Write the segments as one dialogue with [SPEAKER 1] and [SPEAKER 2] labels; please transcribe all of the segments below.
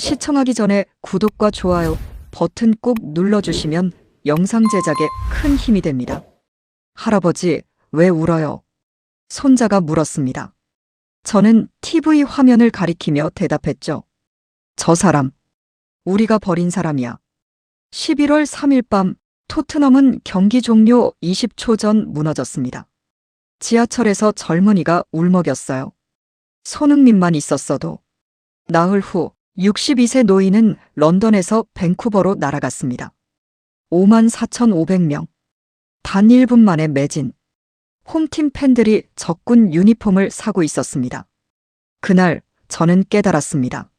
[SPEAKER 1] 시청하기 전에 구독과 좋아요 버튼 꼭 눌러주시면 영상 제작에 큰 힘이 됩니다. 할아버지, 왜 울어요? 손자가 물었습니다. 저는 TV 화면을 가리키며 대답했죠. 저 사람, 우리가 버린 사람이야. 11월 3일 밤 토트넘은 경기 종료 20초 전 무너졌습니다. 지하철에서 젊은이가 울먹였어요. 손흥민만 있었어도. 나흘 후 62세 노인은 런던에서 밴쿠버로 날아갔습니다. 54,500명. 단 1분 만에 매진. 홈팀 팬들이 적군 유니폼을 사고 있었습니다. 그날 저는 깨달았습니다.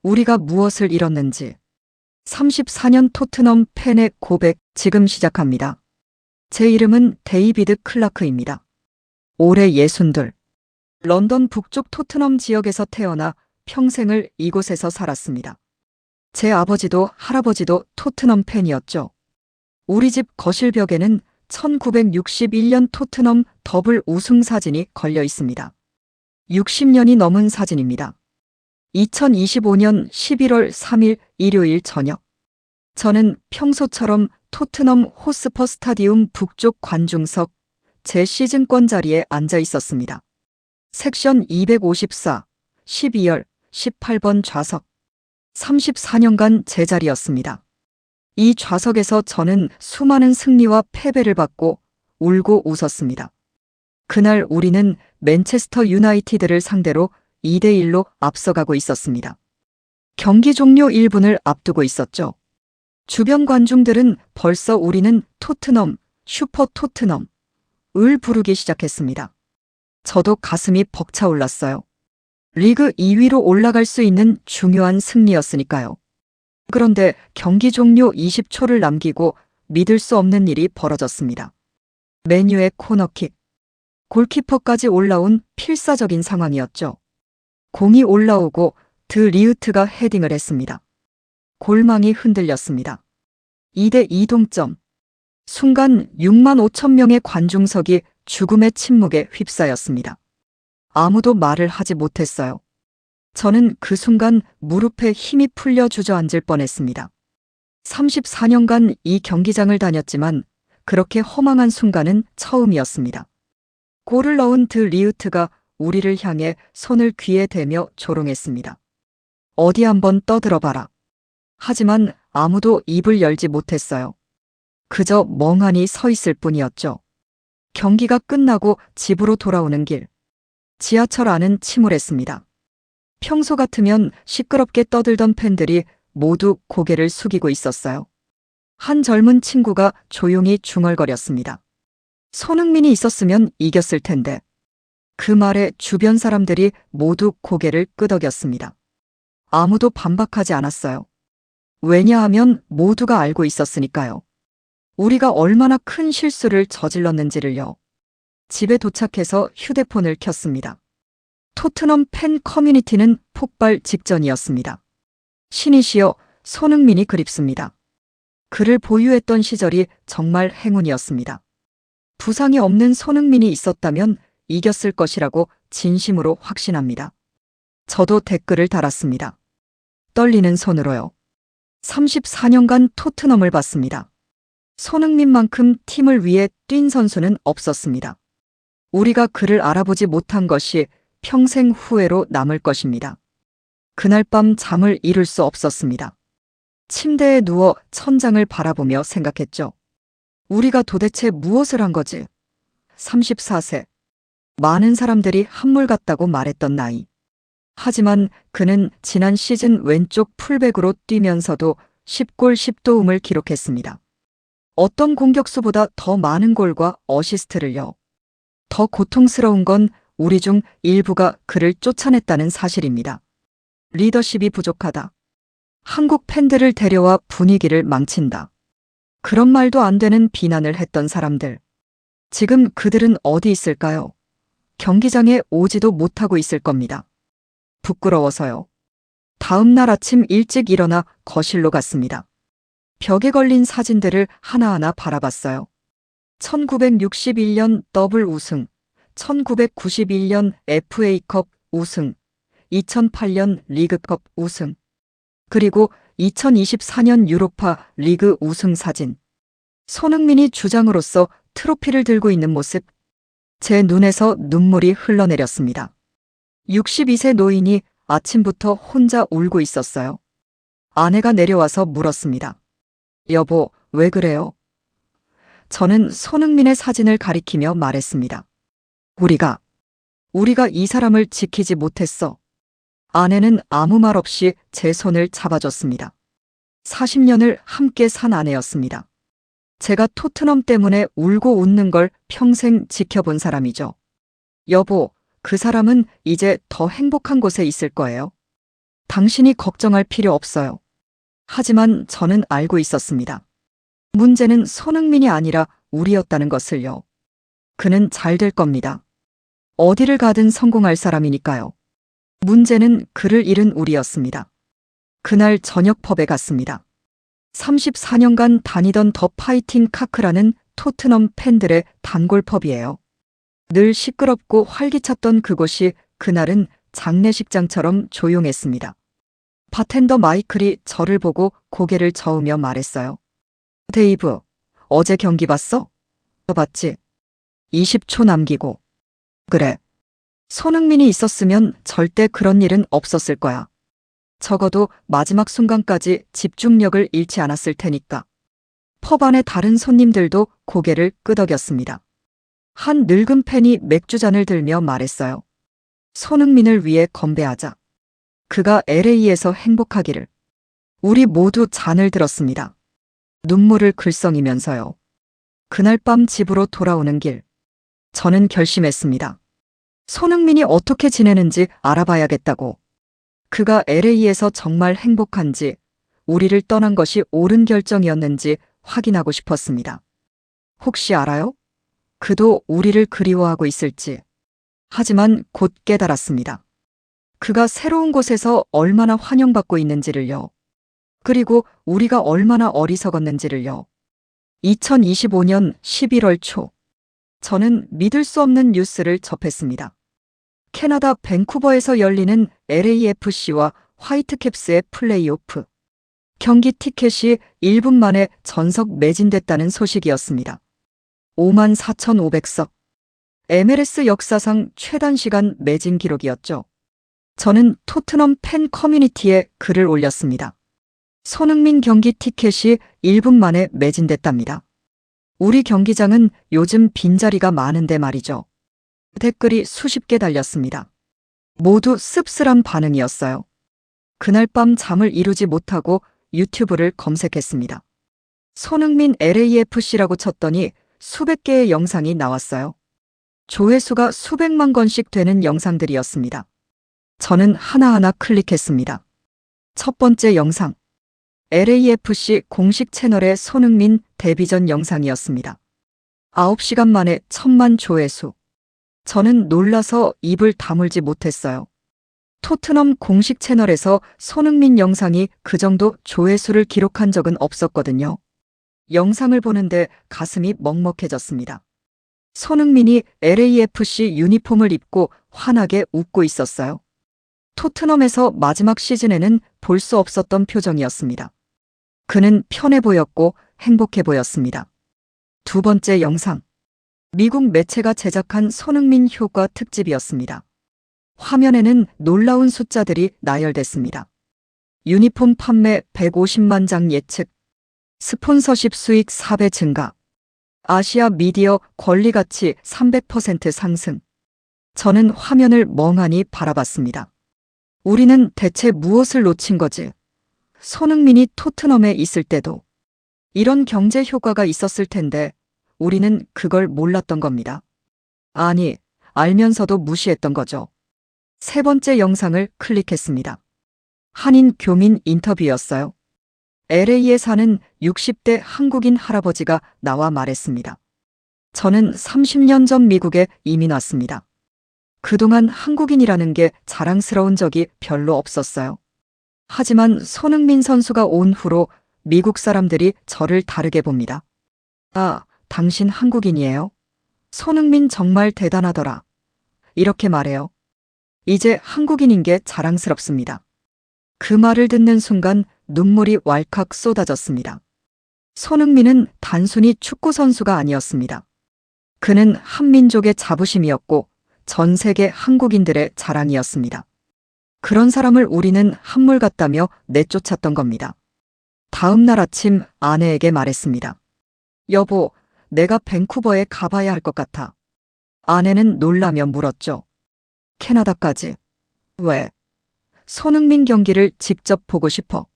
[SPEAKER 1] 우리가 무엇을 잃었는지. 34년 토트넘 팬의 고백 지금 시작합니다. 제 이름은 데이비드 클라크입니다. 올해 62. 런던 북쪽 토트넘 지역에서 태어나 평생을 이곳에서 살았습니다. 제 아버지도 할아버지도 토트넘 팬이었죠. 우리 집 거실벽에는 1961년 토트넘 더블 우승 사진이 걸려 있습니다. 60년이 넘은 사진입니다. 2025년 11월 3일 일요일 저녁. 저는 평소처럼 토트넘 호스퍼 스타디움 북쪽 관중석 제 시즌권 자리에 앉아 있었습니다. 섹션 254, 12열 18번 좌석. 34년간 제 자리였습니다. 이 좌석에서 저는 수많은 승리와 패배를 받고 울고 웃었습니다. 그날 우리는 맨체스터 유나이티드를 상대로 2대1로 앞서가고 있었습니다. 경기 종료 1분을 앞두고 있었죠. 주변 관중들은 벌써 우리는 토트넘, 슈퍼 토트넘을 부르기 시작했습니다. 저도 가슴이 벅차올랐어요. 리그 2위로 올라갈 수 있는 중요한 승리였으니까요. 그런데 경기 종료 20초를 남기고 믿을 수 없는 일이 벌어졌습니다. 맨유의 코너킥. 골키퍼까지 올라온 필사적인 상황이었죠. 공이 올라오고 드 리우트가 헤딩을 했습니다. 골망이 흔들렸습니다. 2대2 동점. 순간 6만 5천 명의 관중석이 죽음의 침묵에 휩싸였습니다. 아무도 말을 하지 못했어요. 저는 그 순간 무릎에 힘이 풀려 주저앉을 뻔했습니다. 34년간 이 경기장을 다녔지만 그렇게 허망한 순간은 처음이었습니다. 골을 넣은 드 리우트가 우리를 향해 손을 귀에 대며 조롱했습니다. 어디 한번 떠들어봐라. 하지만 아무도 입을 열지 못했어요. 그저 멍하니 서 있을 뿐이었죠. 경기가 끝나고 집으로 돌아오는 길. 지하철 안은 침울했습니다. 평소 같으면 시끄럽게 떠들던 팬들이 모두 고개를 숙이고 있었어요. 한 젊은 친구가 조용히 중얼거렸습니다. 손흥민이 있었으면 이겼을 텐데. 그 말에 주변 사람들이 모두 고개를 끄덕였습니다. 아무도 반박하지 않았어요. 왜냐하면 모두가 알고 있었으니까요. 우리가 얼마나 큰 실수를 저질렀는지를요. 집에 도착해서 휴대폰을 켰습니다. 토트넘 팬 커뮤니티는 폭발 직전이었습니다. 신이시여, 손흥민이 그립습니다. 그를 보유했던 시절이 정말 행운이었습니다. 부상이 없는 손흥민이 있었다면 이겼을 것이라고 진심으로 확신합니다. 저도 댓글을 달았습니다. 떨리는 손으로요. 34년간 토트넘을 봤습니다. 손흥민만큼 팀을 위해 뛴 선수는 없었습니다. 우리가 그를 알아보지 못한 것이 평생 후회로 남을 것입니다. 그날 밤 잠을 이룰 수 없었습니다. 침대에 누워 천장을 바라보며 생각했죠. 우리가 도대체 무엇을 한 거지? 34세. 많은 사람들이 한물 같다고 말했던 나이. 하지만 그는 지난 시즌 왼쪽 풀백으로 뛰면서도 10골 10도움을 기록했습니다. 어떤 공격수보다 더 많은 골과 어시스트를요. 더 고통스러운 건 우리 중 일부가 그를 쫓아냈다는 사실입니다. 리더십이 부족하다. 한국 팬들을 데려와 분위기를 망친다. 그런 말도 안 되는 비난을 했던 사람들. 지금 그들은 어디 있을까요? 경기장에 오지도 못하고 있을 겁니다. 부끄러워서요. 다음 날 아침 일찍 일어나 거실로 갔습니다. 벽에 걸린 사진들을 하나하나 바라봤어요. 1961년 더블 우승, 1991년 FA컵 우승, 2008년 리그컵 우승. 그리고 2024년 유로파 리그 우승 사진. 손흥민이 주장으로서 트로피를 들고 있는 모습. 제 눈에서 눈물이 흘러내렸습니다. 62세 노인이 아침부터 혼자 울고 있었어요. 아내가 내려와서 물었습니다. 여보, 왜 그래요? 저는 손흥민의 사진을 가리키며 말했습니다. 우리가 이 사람을 지키지 못했어. 아내는 아무 말 없이 제 손을 잡아줬습니다. 40년을 함께 산 아내였습니다. 제가 토트넘 때문에 울고 웃는 걸 평생 지켜본 사람이죠. 여보, 그 사람은 이제 더 행복한 곳에 있을 거예요. 당신이 걱정할 필요 없어요. 하지만 저는 알고 있었습니다. 문제는 손흥민이 아니라 우리였다는 것을요. 그는 잘 될 겁니다. 어디를 가든 성공할 사람이니까요. 문제는 그를 잃은 우리였습니다. 그날 저녁 펍에 갔습니다. 34년간 다니던 더 파이팅 카크라는 토트넘 팬들의 단골 펍이에요. 늘 시끄럽고 활기찼던 그곳이 그날은 장례식장처럼 조용했습니다. 바텐더 마이클이 저를 보고 고개를 저으며 말했어요. 데이브, 어제 경기 봤어? 봤지? 20초 남기고. 그래. 손흥민이 있었으면 절대 그런 일은 없었을 거야. 적어도 마지막 순간까지 집중력을 잃지 않았을 테니까. 펍 안의 다른 손님들도 고개를 끄덕였습니다. 한 늙은 팬이 맥주잔을 들며 말했어요. 손흥민을 위해 건배하자. 그가 LA에서 행복하기를. 우리 모두 잔을 들었습니다. 눈물을 글썽이면서요. 그날 밤 집으로 돌아오는 길. 저는 결심했습니다. 손흥민이 어떻게 지내는지 알아봐야겠다고. 그가 LA에서 정말 행복한지, 우리를 떠난 것이 옳은 결정이었는지 확인하고 싶었습니다. 혹시 알아요? 그도 우리를 그리워하고 있을지. 하지만 곧 깨달았습니다. 그가 새로운 곳에서 얼마나 환영받고 있는지를요. 그리고 우리가 얼마나 어리석었는지를요. 2025년 11월 초. 저는 믿을 수 없는 뉴스를 접했습니다. 캐나다 밴쿠버에서 열리는 LAFC와 화이트캡스의 플레이오프. 경기 티켓이 1분 만에 전석 매진됐다는 소식이었습니다. 54,500석. MLS 역사상 최단시간 매진 기록이었죠. 저는 토트넘 팬 커뮤니티에 글을 올렸습니다. 손흥민 경기 티켓이 1분 만에 매진됐답니다. 우리 경기장은 요즘 빈자리가 많은데 말이죠. 댓글이 수십 개 달렸습니다. 모두 씁쓸한 반응이었어요. 그날 밤 잠을 이루지 못하고 유튜브를 검색했습니다. 손흥민 LAFC라고 쳤더니 수백 개의 영상이 나왔어요. 조회수가 수백만 건씩 되는 영상들이었습니다. 저는 하나하나 클릭했습니다. 첫 번째 영상. LAFC 공식 채널의 손흥민 데뷔전 영상이었습니다. 9시간 만에 1000만 조회수. 저는 놀라서 입을 다물지 못했어요. 토트넘 공식 채널에서 손흥민 영상이 그 정도 조회수를 기록한 적은 없었거든요. 영상을 보는데 가슴이 먹먹해졌습니다. 손흥민이 LAFC 유니폼을 입고 환하게 웃고 있었어요. 토트넘에서 마지막 시즌에는 볼 수 없었던 표정이었습니다. 그는 편해 보였고 행복해 보였습니다. 두 번째 영상. 미국 매체가 제작한 손흥민 효과 특집이었습니다. 화면에는 놀라운 숫자들이 나열됐습니다. 유니폼 판매 150만 장 예측, 스폰서십 수익 4배 증가, 아시아 미디어 권리 가치 300% 상승. 저는 화면을 멍하니 바라봤습니다. 우리는 대체 무엇을 놓친 거지? 손흥민이 토트넘에 있을 때도 이런 경제 효과가 있었을 텐데 우리는 그걸 몰랐던 겁니다. 아니, 알면서도 무시했던 거죠. 세 번째 영상을 클릭했습니다. 한인 교민 인터뷰였어요. LA에 사는 60대 한국인 할아버지가 나와 말했습니다. 저는 30년 전 미국에 이민 왔습니다. 그동안 한국인이라는 게 자랑스러운 적이 별로 없었어요. 하지만 손흥민 선수가 온 후로 미국 사람들이 저를 다르게 봅니다. 아, 당신 한국인이에요? 손흥민 정말 대단하더라. 이렇게 말해요. 이제 한국인인 게 자랑스럽습니다. 그 말을 듣는 순간 눈물이 왈칵 쏟아졌습니다. 손흥민은 단순히 축구 선수가 아니었습니다. 그는 한민족의 자부심이었고 전 세계 한국인들의 자랑이었습니다. 그런 사람을 우리는 한물 같다며 내쫓았던 겁니다. 다음 날 아침 아내에게 말했습니다. 여보, 내가 밴쿠버에 가봐야 할 것 같아. 아내는 놀라며 물었죠. 캐나다까지? 왜? 손흥민 경기를 직접 보고 싶어.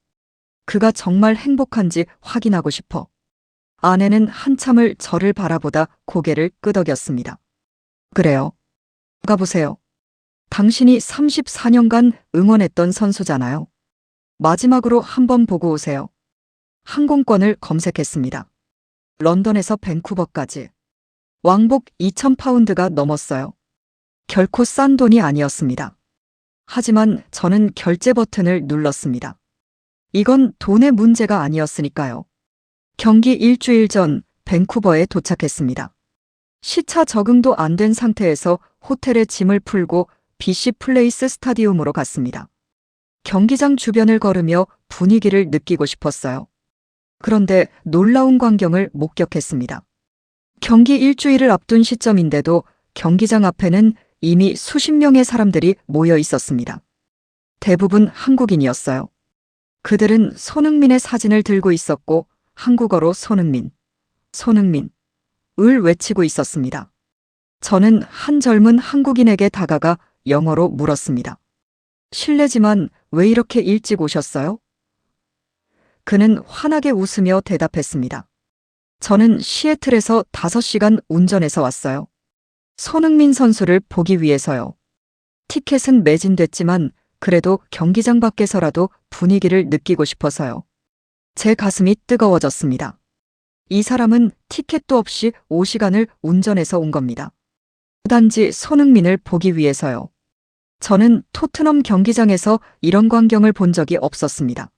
[SPEAKER 1] 그가 정말 행복한지 확인하고 싶어. 아내는 한참을 저를 바라보다 고개를 끄덕였습니다. 그래요. 가보세요. 당신이 34년간 응원했던 선수잖아요. 마지막으로 한번 보고 오세요. 항공권을 검색했습니다. 런던에서 밴쿠버까지. 왕복 2,000파운드가 넘었어요. 결코 싼 돈이 아니었습니다. 하지만 저는 결제 버튼을 눌렀습니다. 이건 돈의 문제가 아니었으니까요. 경기 일주일 전 밴쿠버에 도착했습니다. 시차 적응도 안 된 상태에서 호텔에 짐을 풀고 BC 플레이스 스타디움으로 갔습니다. 경기장 주변을 걸으며 분위기를 느끼고 싶었어요. 그런데 놀라운 광경을 목격했습니다. 경기 일주일을 앞둔 시점인데도 경기장 앞에는 이미 수십 명의 사람들이 모여 있었습니다. 대부분 한국인이었어요. 그들은 손흥민의 사진을 들고 있었고 한국어로 손흥민, 손흥민 을 외치고 있었습니다. 저는 한 젊은 한국인에게 다가가 영어로 물었습니다. 실례지만 왜 이렇게 일찍 오셨어요? 그는 환하게 웃으며 대답했습니다. 저는 시애틀에서 5시간 운전해서 왔어요. 손흥민 선수를 보기 위해서요. 티켓은 매진됐지만 그래도 경기장 밖에서라도 분위기를 느끼고 싶어서요. 제 가슴이 뜨거워졌습니다. 이 사람은 티켓도 없이 5시간을 운전해서 온 겁니다. 단지 손흥민을 보기 위해서요. 저는 토트넘 경기장에서 이런 광경을 본 적이 없었습니다.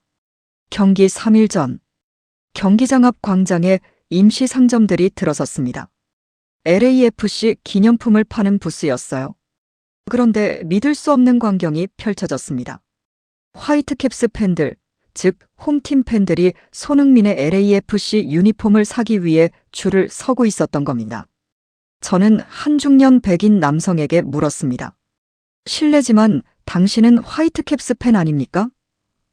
[SPEAKER 1] 경기 3일 전, 경기장 앞 광장에 임시 상점들이 들어섰습니다. LAFC 기념품을 파는 부스였어요. 그런데 믿을 수 없는 광경이 펼쳐졌습니다. 화이트캡스 팬들, 즉 홈팀 팬들이 손흥민의 LAFC 유니폼을 사기 위해 줄을 서고 있었던 겁니다. 저는 한 중년 백인 남성에게 물었습니다. 실례지만 당신은 화이트캡스 팬 아닙니까?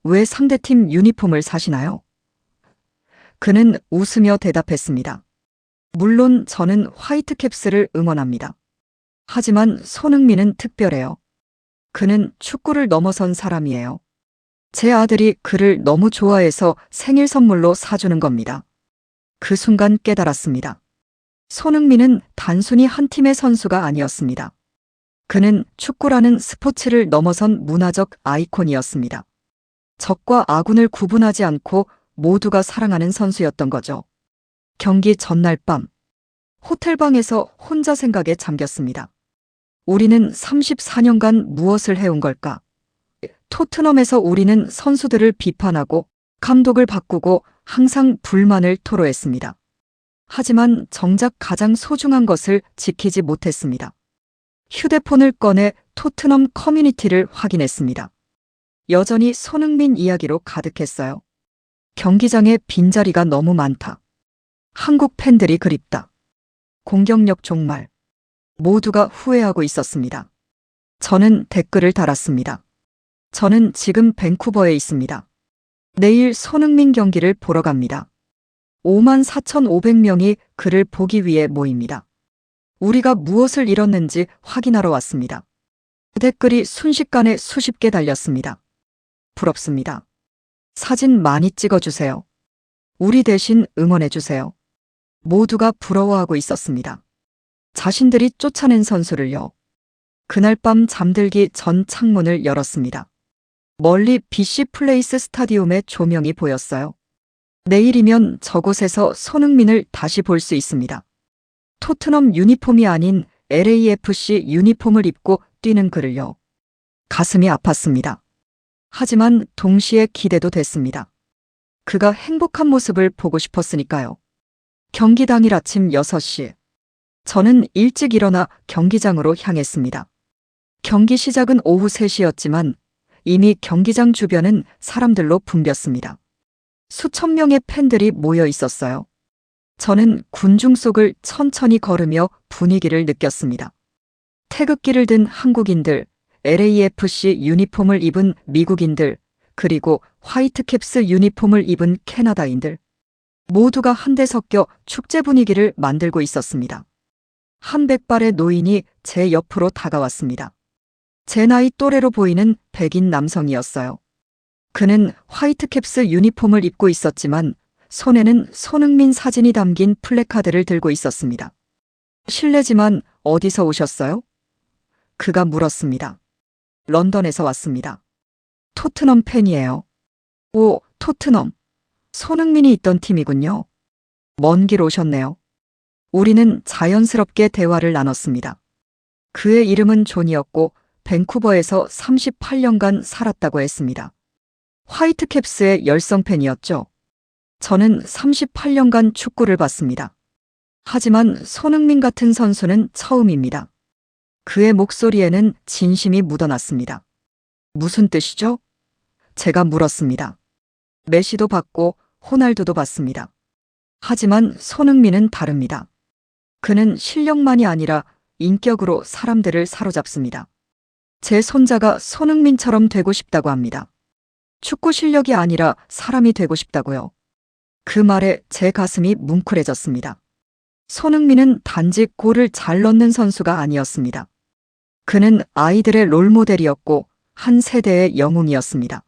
[SPEAKER 1] 왜 상대팀 유니폼을 사시나요? 그는 웃으며 대답했습니다. 물론 저는 화이트캡스를 응원합니다. 하지만 손흥민은 특별해요. 그는 축구를 넘어선 사람이에요. 제 아들이 그를 너무 좋아해서 생일 선물로 사주는 겁니다. 그 순간 깨달았습니다. 손흥민은 단순히 한 팀의 선수가 아니었습니다. 그는 축구라는 스포츠를 넘어선 문화적 아이콘이었습니다. 적과 아군을 구분하지 않고 모두가 사랑하는 선수였던 거죠. 경기 전날 밤, 호텔방에서 혼자 생각에 잠겼습니다. 우리는 34년간 무엇을 해온 걸까? 토트넘에서 우리는 선수들을 비판하고 감독을 바꾸고 항상 불만을 토로했습니다. 하지만 정작 가장 소중한 것을 지키지 못했습니다. 휴대폰을 꺼내 토트넘 커뮤니티를 확인했습니다. 여전히 손흥민 이야기로 가득했어요. 경기장에 빈자리가 너무 많다. 한국 팬들이 그립다. 공격력 종말. 모두가 후회하고 있었습니다. 저는 댓글을 달았습니다. 저는 지금 밴쿠버에 있습니다. 내일 손흥민 경기를 보러 갑니다. 54,500명이 그를 보기 위해 모입니다. 우리가 무엇을 잃었는지 확인하러 왔습니다. 댓글이 순식간에 수십 개 달렸습니다. 부럽습니다. 사진 많이 찍어주세요. 우리 대신 응원해주세요. 모두가 부러워하고 있었습니다. 자신들이 쫓아낸 선수를요. 그날 밤 잠들기 전 창문을 열었습니다. 멀리 BC 플레이스 스타디움의 조명이 보였어요. 내일이면 저곳에서 손흥민을 다시 볼 수 있습니다. 토트넘 유니폼이 아닌 LAFC 유니폼을 입고 뛰는 그를요. 가슴이 아팠습니다. 하지만 동시에 기대도 됐습니다. 그가 행복한 모습을 보고 싶었으니까요. 경기 당일 아침 6시. 저는 일찍 일어나 경기장으로 향했습니다. 경기 시작은 오후 3시였지만 이미 경기장 주변은 사람들로 붐볐습니다. 수천 명의 팬들이 모여 있었어요. 저는 군중 속을 천천히 걸으며 분위기를 느꼈습니다. 태극기를 든 한국인들, LAFC 유니폼을 입은 미국인들, 그리고 화이트캡스 유니폼을 입은 캐나다인들. 모두가 한데 섞여 축제 분위기를 만들고 있었습니다. 한 백발의 노인이 제 옆으로 다가왔습니다. 제 나이 또래로 보이는 백인 남성이었어요. 그는 화이트캡스 유니폼을 입고 있었지만 손에는 손흥민 사진이 담긴 플래카드를 들고 있었습니다. 실례지만 어디서 오셨어요? 그가 물었습니다. 런던에서 왔습니다. 토트넘 팬이에요. 오, 토트넘. 손흥민이 있던 팀이군요. 먼 길 오셨네요. 우리는 자연스럽게 대화를 나눴습니다. 그의 이름은 존이었고 밴쿠버에서 38년간 살았다고 했습니다. 화이트캡스의 열성 팬이었죠. 저는 38년간 축구를 봤습니다. 하지만 손흥민 같은 선수는 처음입니다. 그의 목소리에는 진심이 묻어났습니다. 무슨 뜻이죠? 제가 물었습니다. 메시도 봤고 호날두도 봤습니다. 하지만 손흥민은 다릅니다. 그는 실력만이 아니라 인격으로 사람들을 사로잡습니다. 제 손자가 손흥민처럼 되고 싶다고 합니다. 축구 실력이 아니라 사람이 되고 싶다고요. 그 말에 제 가슴이 뭉클해졌습니다. 손흥민은 단지 골을 잘 넣는 선수가 아니었습니다. 그는 아이들의 롤모델이었고 한 세대의 영웅이었습니다.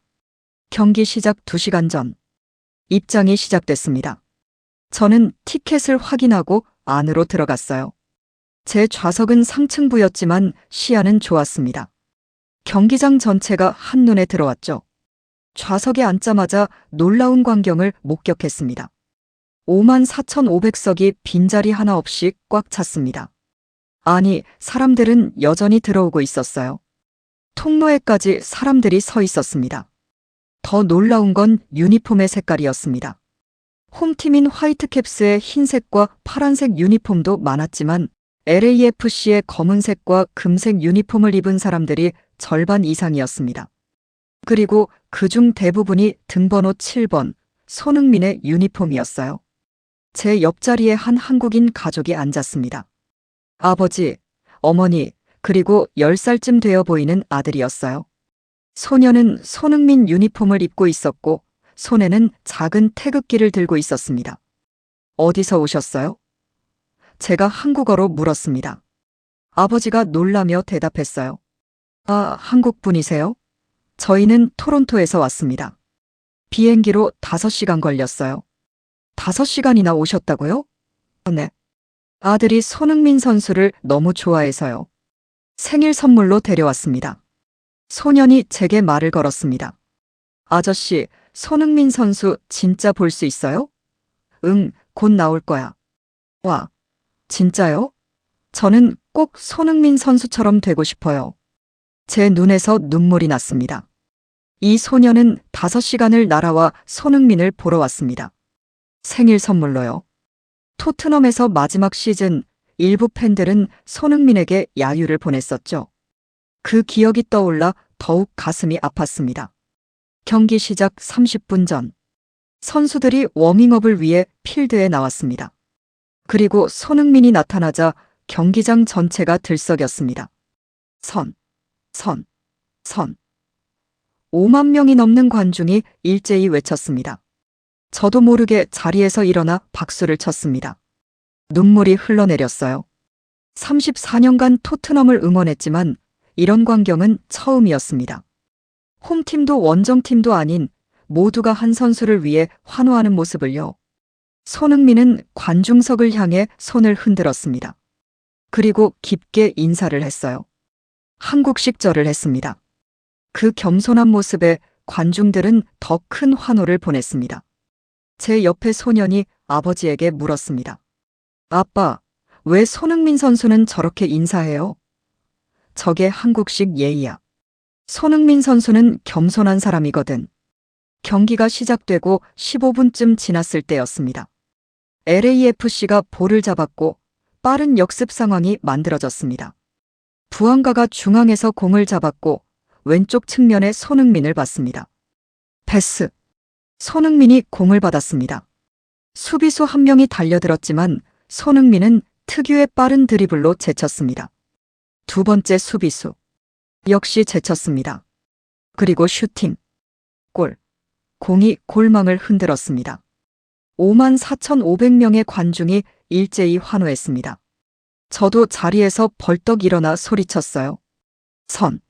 [SPEAKER 1] 경기 시작 2시간 전, 입장이 시작됐습니다. 저는 티켓을 확인하고 안으로 들어갔어요. 제 좌석은 상층부였지만 시야는 좋았습니다. 경기장 전체가 한눈에 들어왔죠. 좌석에 앉자마자 놀라운 광경을 목격했습니다. 54,500석이 빈자리 하나 없이 꽉 찼습니다. 아니, 사람들은 여전히 들어오고 있었어요. 통로에까지 사람들이 서 있었습니다. 더 놀라운 건 유니폼의 색깔이었습니다. 홈팀인 화이트캡스의 흰색과 파란색 유니폼도 많았지만 LAFC의 검은색과 금색 유니폼을 입은 사람들이 절반 이상이었습니다. 그리고 그중 대부분이 등번호 7번, 손흥민의 유니폼이었어요. 제 옆자리에 한 한국인 가족이 앉았습니다. 아버지, 어머니, 그리고 10살쯤 되어 보이는 아들이었어요. 소녀는 손흥민 유니폼을 입고 있었고 손에는 작은 태극기를 들고 있었습니다. 어디서 오셨어요? 제가 한국어로 물었습니다. 아버지가 놀라며 대답했어요. 아, 한국 분이세요? 저희는 토론토에서 왔습니다. 비행기로 5시간 걸렸어요. 5시간이나 오셨다고요? 네. 아들이 손흥민 선수를 너무 좋아해서요. 생일 선물로 데려왔습니다. 소년이 제게 말을 걸었습니다. 아저씨, 손흥민 선수 진짜 볼 수 있어요? 응, 곧 나올 거야. 와, 진짜요? 저는 꼭 손흥민 선수처럼 되고 싶어요. 제 눈에서 눈물이 났습니다. 이 소녀는 5시간을 날아와 손흥민을 보러 왔습니다. 생일 선물로요. 토트넘에서 마지막 시즌 일부 팬들은 손흥민에게 야유를 보냈었죠. 그 기억이 떠올라 더욱 가슴이 아팠습니다. 경기 시작 30분 전, 선수들이 워밍업을 위해 필드에 나왔습니다. 그리고 손흥민이 나타나자 경기장 전체가 들썩였습니다. 선. 5만 명이 넘는 관중이 일제히 외쳤습니다. 저도 모르게 자리에서 일어나 박수를 쳤습니다. 눈물이 흘러내렸어요. 34년간 토트넘을 응원했지만 이런 광경은 처음이었습니다. 홈팀도 원정팀도 아닌 모두가 한 선수를 위해 환호하는 모습을요. 손흥민은 관중석을 향해 손을 흔들었습니다. 그리고 깊게 인사를 했어요. 한국식 절을 했습니다. 그 겸손한 모습에 관중들은 더 큰 환호를 보냈습니다. 제 옆에 소년이 아버지에게 물었습니다. 아빠, 왜 손흥민 선수는 저렇게 인사해요? 저게 한국식 예의야. 손흥민 선수는 겸손한 사람이거든. 경기가 시작되고 15분쯤 지났을 때였습니다. LAFC가 볼을 잡았고 빠른 역습 상황이 만들어졌습니다. 부안가가 중앙에서 공을 잡았고 왼쪽 측면에 손흥민을 봤습니다. 패스. 손흥민이 공을 받았습니다. 수비수 한 명이 달려들었지만 손흥민은 특유의 빠른 드리블로 제쳤습니다. 두 번째 수비수. 역시 제쳤습니다. 그리고 슈팅. 골. 공이 골망을 흔들었습니다. 54,500명의 관중이 일제히 환호했습니다. 저도 자리에서 벌떡 일어나 소리쳤어요. 선.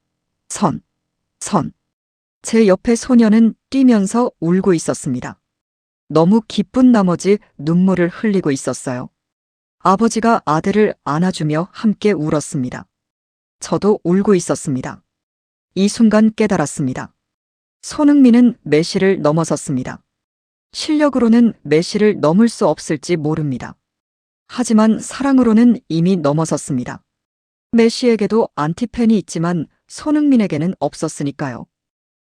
[SPEAKER 1] 제 옆에 소녀는 뛰면서 울고 있었습니다. 너무 기쁜 나머지 눈물을 흘리고 있었어요. 아버지가 아들을 안아주며 함께 울었습니다. 저도 울고 있었습니다. 이 순간 깨달았습니다. 손흥민은 메시를 넘어섰습니다. 실력으로는 메시를 넘을 수 없을지 모릅니다. 하지만 사랑으로는 이미 넘어섰습니다. 메시에게도 안티팬이 있지만 손흥민에게는 없었으니까요.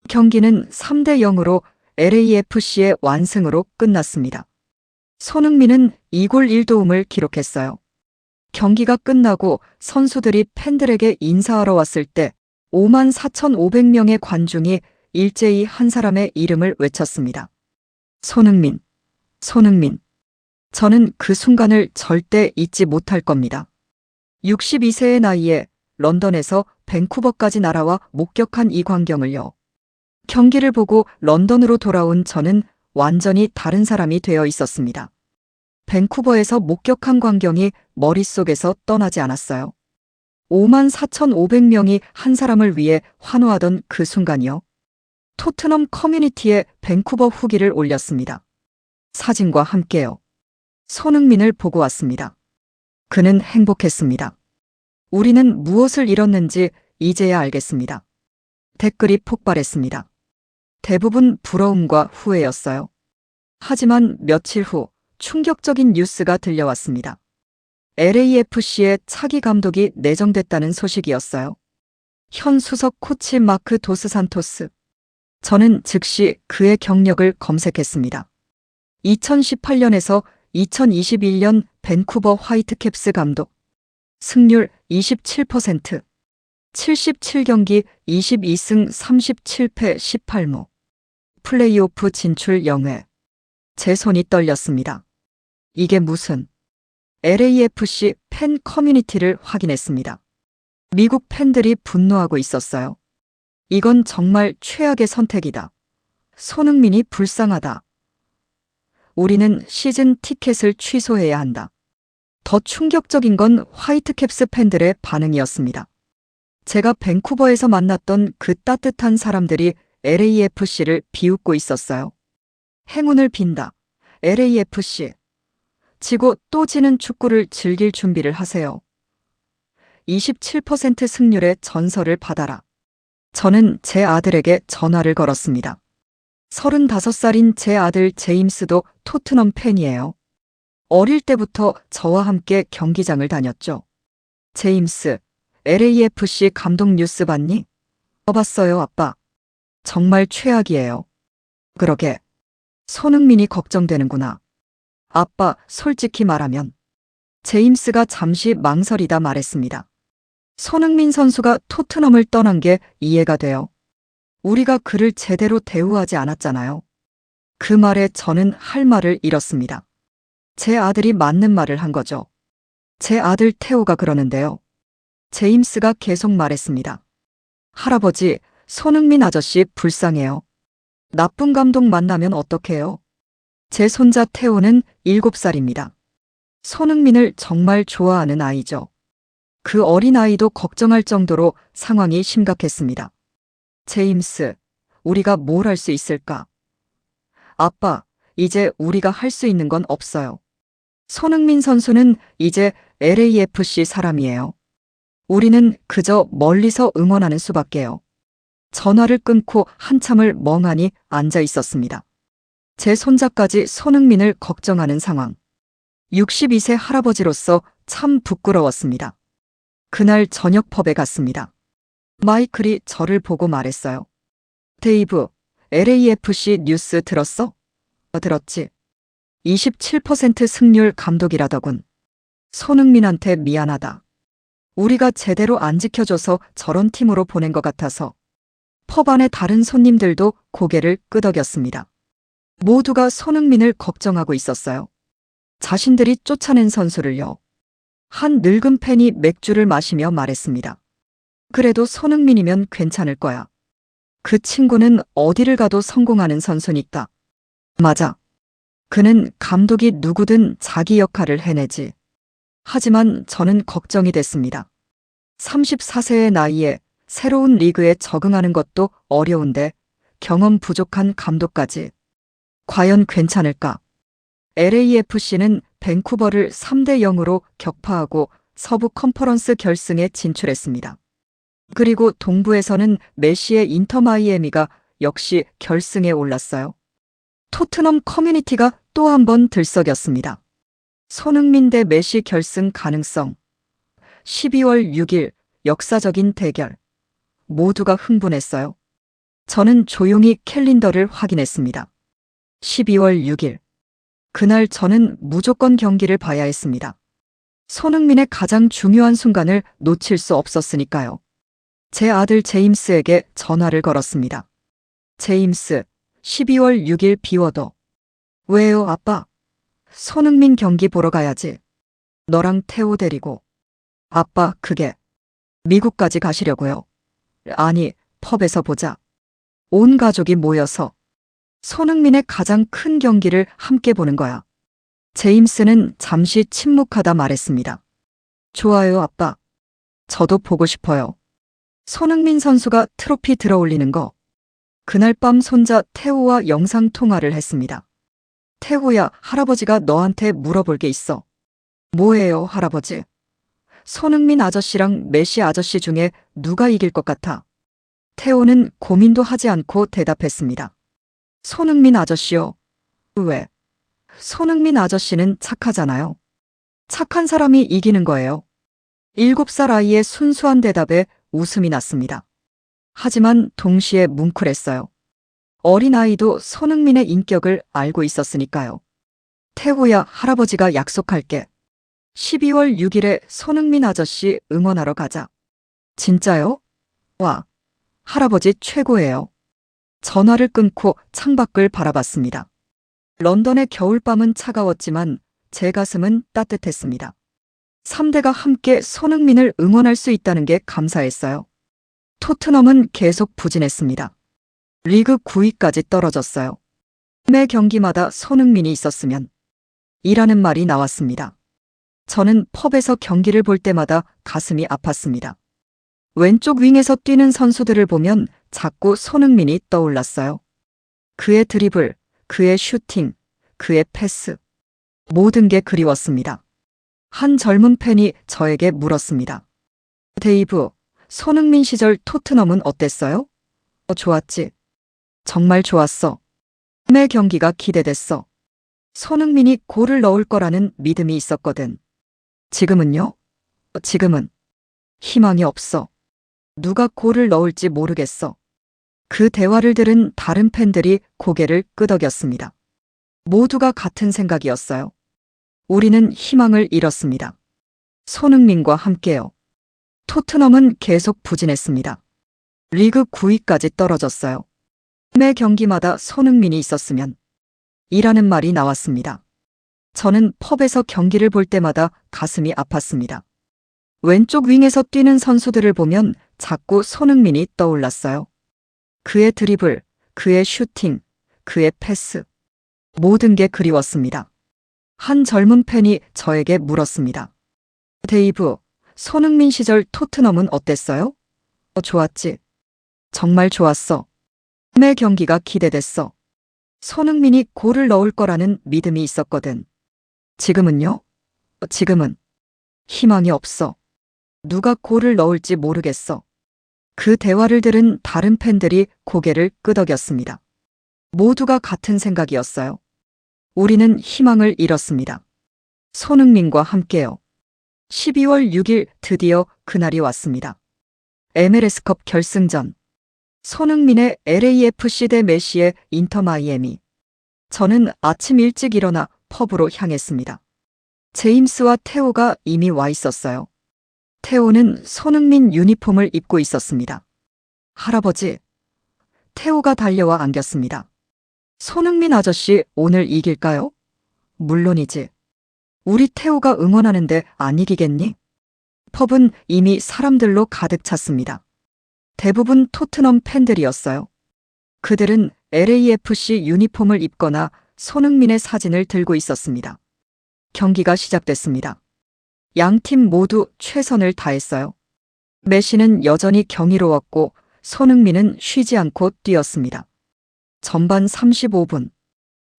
[SPEAKER 1] 경기는 3대 0으로 LAFC의 완승으로 끝났습니다. 손흥민은 2골 1도움을 기록했어요. 경기가 끝나고 선수들이 팬들에게 인사하러 왔을 때 54,500명의 관중이 일제히 한 사람의 이름을 외쳤습니다. 손흥민. 저는 그 순간을 절대 잊지 못할 겁니다. 62세의 나이에 런던에서 밴쿠버까지 날아와 목격한 이 광경을요. 경기를 보고 런던으로 돌아온 저는 완전히 다른 사람이 되어 있었습니다. 밴쿠버에서 목격한 광경이 머릿속에서 떠나지 않았어요. 54,500명이 한 사람을 위해 환호하던 그 순간이요. 토트넘 커뮤니티에 밴쿠버 후기를 올렸습니다. 사진과 함께요. 손흥민을 보고 왔습니다. 그는 행복했습니다. 우리는 무엇을 잃었는지 이제야 알겠습니다. 댓글이 폭발했습니다. 대부분 부러움과 후회였어요. 하지만 며칠 후 충격적인 뉴스가 들려왔습니다. LAFC의 차기 감독이 내정됐다는 소식이었어요. 현 수석 코치 마크 도스 산토스. 저는 즉시 그의 경력을 검색했습니다. 2018년에서 2021년 밴쿠버 화이트캡스 감독. 승률 27%. 77경기 22승 37패 18무. 플레이오프 진출 0회. 제 손이 떨렸습니다. 이게 무슨... LAFC 팬 커뮤니티를 확인했습니다. 미국 팬들이 분노하고 있었어요. 이건 정말 최악의 선택이다. 손흥민이 불쌍하다. 우리는 시즌 티켓을 취소해야 한다. 더 충격적인 건 화이트캡스 팬들의 반응이었습니다. 제가 밴쿠버에서 만났던 그 따뜻한 사람들이 LAFC를 비웃고 있었어요. 행운을 빈다. LAFC. 지고 또 지는 축구를 즐길 준비를 하세요. 27% 승률의 전설을 받아라. 저는 제 아들에게 전화를 걸었습니다. 35살인 제 아들 제임스도 토트넘 팬이에요. 어릴 때부터 저와 함께 경기장을 다녔죠. 제임스, LAFC 감독 뉴스 봤니? 봤어요, 아빠. 정말 최악이에요. 그러게. 손흥민이 걱정되는구나. 아빠, 솔직히 말하면. 제임스가 잠시 망설이다 말했습니다. 손흥민 선수가 토트넘을 떠난 게 이해가 돼요. 우리가 그를 제대로 대우하지 않았잖아요. 그 말에 저는 할 말을 잃었습니다. 제 아들이 맞는 말을 한 거죠. 제 아들 테오가 그러는데요. 제임스가 계속 말했습니다. 할아버지, 손흥민 아저씨 불쌍해요. 나쁜 감독 만나면 어떡해요? 제 손자 테오는 7살입니다. 손흥민을 정말 좋아하는 아이죠. 그 어린 아이도 걱정할 정도로 상황이 심각했습니다. 제임스, 우리가 뭘 할 수 있을까? 아빠, 이제 우리가 할 수 있는 건 없어요. 손흥민 선수는 이제 LAFC 사람이에요. 우리는 그저 멀리서 응원하는 수밖에요. 전화를 끊고 한참을 멍하니 앉아 있었습니다. 제 손자까지 손흥민을 걱정하는 상황. 62세 할아버지로서 참 부끄러웠습니다. 그날 저녁 펍에 갔습니다. 마이클이 저를 보고 말했어요. 데이브, LAFC 뉴스 들었어? 들었지. 27% 승률 감독이라더군. 손흥민한테 미안하다. 우리가 제대로 안 지켜줘서 저런 팀으로 보낸 것 같아서. 펍 안의 다른 손님들도 고개를 끄덕였습니다. 모두가 손흥민을 걱정하고 있었어요. 자신들이 쫓아낸 선수를요. 한 늙은 팬이 맥주를 마시며 말했습니다. 그래도 손흥민이면 괜찮을 거야. 그 친구는 어디를 가도 성공하는 선수니까. 맞아. 그는 감독이 누구든 자기 역할을 해내지. 하지만 저는 걱정이 됐습니다. 34세의 나이에 새로운 리그에 적응하는 것도 어려운데 경험 부족한 감독까지. 과연 괜찮을까? LAFC는 밴쿠버를 3대 0으로 격파하고 서부 컨퍼런스 결승에 진출했습니다. 그리고 동부에서는 메시의 인터 마이애미가 역시 결승에 올랐어요. 토트넘 커뮤니티가 또 한 번 들썩였습니다. 손흥민 대 메시 결승 가능성. 12월 6일 역사적인 대결. 모두가 흥분했어요. 저는 조용히 캘린더를 확인했습니다. 12월 6일. 그날 저는 무조건 경기를 봐야 했습니다. 손흥민의 가장 중요한 순간을 놓칠 수 없었으니까요. 제 아들 제임스에게 전화를 걸었습니다. 제임스, 12월 6일 비워둬. 왜요, 아빠? 손흥민 경기 보러 가야지. 너랑 태호 데리고. 아빠, 그게 미국까지 가시려고요. 아니, 펍에서 보자. 온 가족이 모여서 손흥민의 가장 큰 경기를 함께 보는 거야. 제임스는 잠시 침묵하다 말했습니다. 좋아요, 아빠. 저도 보고 싶어요. 손흥민 선수가 트로피 들어올리는 거. 그날 밤 손자 태호와 영상 통화를 했습니다. 태호야, 할아버지가 너한테 물어볼 게 있어. 뭐예요, 할아버지? 손흥민 아저씨랑 메시 아저씨 중에 누가 이길 것 같아? 태호는 고민도 하지 않고 대답했습니다. 손흥민 아저씨요. 왜? 손흥민 아저씨는 착하잖아요. 착한 사람이 이기는 거예요. 7살 아이의 순수한 대답에 웃음이 났습니다. 하지만 동시에 뭉클했어요. 어린아이도 손흥민의 인격을 알고 있었으니까요. 태호야, 할아버지가 약속할게. 12월 6일에 손흥민 아저씨 응원하러 가자. 진짜요? 와, 할아버지 최고예요. 전화를 끊고 창밖을 바라봤습니다. 런던의 겨울밤은 차가웠지만 제 가슴은 따뜻했습니다. 3대가 함께 손흥민을 응원할 수 있다는 게 감사했어요. 토트넘은 계속 부진했습니다. 리그 9위까지 떨어졌어요. 매 경기마다 손흥민이 있었으면 이라는 말이 나왔습니다. 저는 펍에서 경기를 볼 때마다 가슴이 아팠습니다. 왼쪽 윙에서 뛰는 선수들을 보면 자꾸 손흥민이 떠올랐어요. 그의 드리블, 그의 슈팅, 그의 패스. 모든 게 그리웠습니다. 한 젊은 팬이 저에게 물었습니다. 데이브, 손흥민 시절 토트넘은 어땠어요? 좋았지. 정말 좋았어. 매 경기가 기대됐어. 손흥민이 골을 넣을 거라는 믿음이 있었거든. 지금은요? 지금은 희망이 없어. 누가 골을 넣을지 모르겠어. 그 대화를 들은 다른 팬들이 고개를 끄덕였습니다. 모두가 같은 생각이었어요. 우리는 희망을 잃었습니다. 손흥민과 함께요. 토트넘은 계속 부진했습니다. 리그 9위까지 떨어졌어요. 매 경기마다 손흥민이 있었으면 이라는 말이 나왔습니다. 저는 펍에서 경기를 볼 때마다 가슴이 아팠습니다. 왼쪽 윙에서 뛰는 선수들을 보면 자꾸 손흥민이 떠올랐어요. 그의 드리블, 그의 슈팅, 그의 패스. 모든 게 그리웠습니다. 한 젊은 팬이 저에게 물었습니다. 데이브, 손흥민 시절 토트넘은 어땠어요? 좋았지. 정말 좋았어. 매 경기가 기대됐어. 손흥민이 골을 넣을 거라는 믿음이 있었거든. 지금은요? 지금은 희망이 없어. 누가 골을 넣을지 모르겠어. 그 대화를 들은 다른 팬들이 고개를 끄덕였습니다. 모두가 같은 생각이었어요. 우리는 희망을 잃었습니다. 손흥민과 함께요. 12월 6일 드디어 그날이 왔습니다. MLS컵 결승전. 손흥민의 LAFC 대 메시의 인터 마이애미. 저는 아침 일찍 일어나 펍으로 향했습니다. 제임스와 태호가 이미 와 있었어요. 태호는 손흥민 유니폼을 입고 있었습니다. 할아버지, 태호가 달려와 안겼습니다. 손흥민 아저씨 오늘 이길까요? 물론이지. 우리 태호가 응원하는데 안 이기겠니? 펍은 이미 사람들로 가득 찼습니다. 대부분 토트넘 팬들이었어요. 그들은 LAFC 유니폼을 입거나 손흥민의 사진을 들고 있었습니다. 경기가 시작됐습니다. 양팀 모두 최선을 다했어요. 메시는 여전히 경이로웠고 손흥민은 쉬지 않고 뛰었습니다. 전반 35분.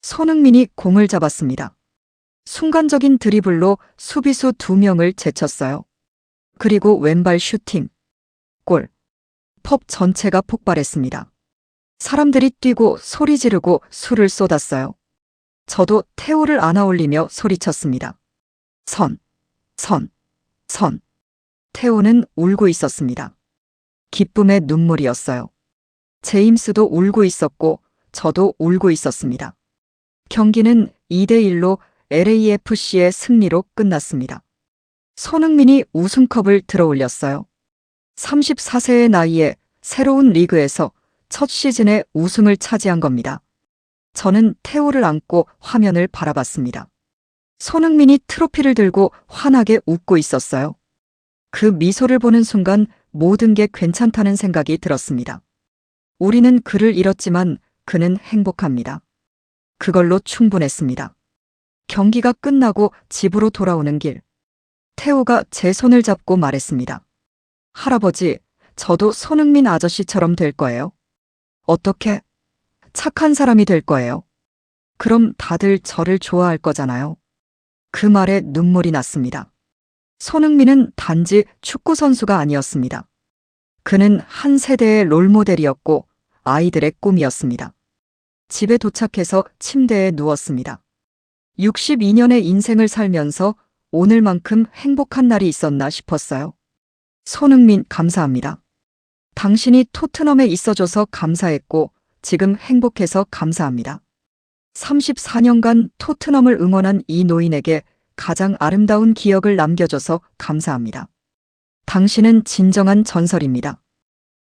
[SPEAKER 1] 손흥민이 공을 잡았습니다. 순간적인 드리블로 수비수 2명을 제쳤어요. 그리고 왼발 슈팅. 골. 펍 전체가 폭발했습니다. 사람들이 뛰고 소리 지르고 술을 쏟았어요. 저도 태호를 안아올리며 소리쳤습니다. 선. 태호는 울고 있었습니다. 기쁨의 눈물이었어요. 제임스도 울고 있었고 저도 울고 있었습니다. 경기는 2대1로 LAFC의 승리로 끝났습니다. 손흥민이 우승컵을 들어올렸어요. 34세의 나이에 새로운 리그에서 첫 시즌에 우승을 차지한 겁니다. 저는 태호를 안고 화면을 바라봤습니다. 손흥민이 트로피를 들고 환하게 웃고 있었어요. 그 미소를 보는 순간 모든 게 괜찮다는 생각이 들었습니다. 우리는 그를 잃었지만 그는 행복합니다. 그걸로 충분했습니다. 경기가 끝나고 집으로 돌아오는 길. 태호가 제 손을 잡고 말했습니다. 할아버지, 저도 손흥민 아저씨처럼 될 거예요. 어떻게? 착한 사람이 될 거예요. 그럼 다들 저를 좋아할 거잖아요. 그 말에 눈물이 났습니다. 손흥민은 단지 축구선수가 아니었습니다. 그는 한 세대의 롤모델이었고 아이들의 꿈이었습니다. 집에 도착해서 침대에 누웠습니다. 62년의 인생을 살면서 오늘만큼 행복한 날이 있었나 싶었어요. 손흥민 감사합니다. 당신이 토트넘에 있어줘서 감사했고 지금 행복해서 감사합니다. 34년간 토트넘을 응원한 이 노인에게 가장 아름다운 기억을 남겨줘서 감사합니다. 당신은 진정한 전설입니다.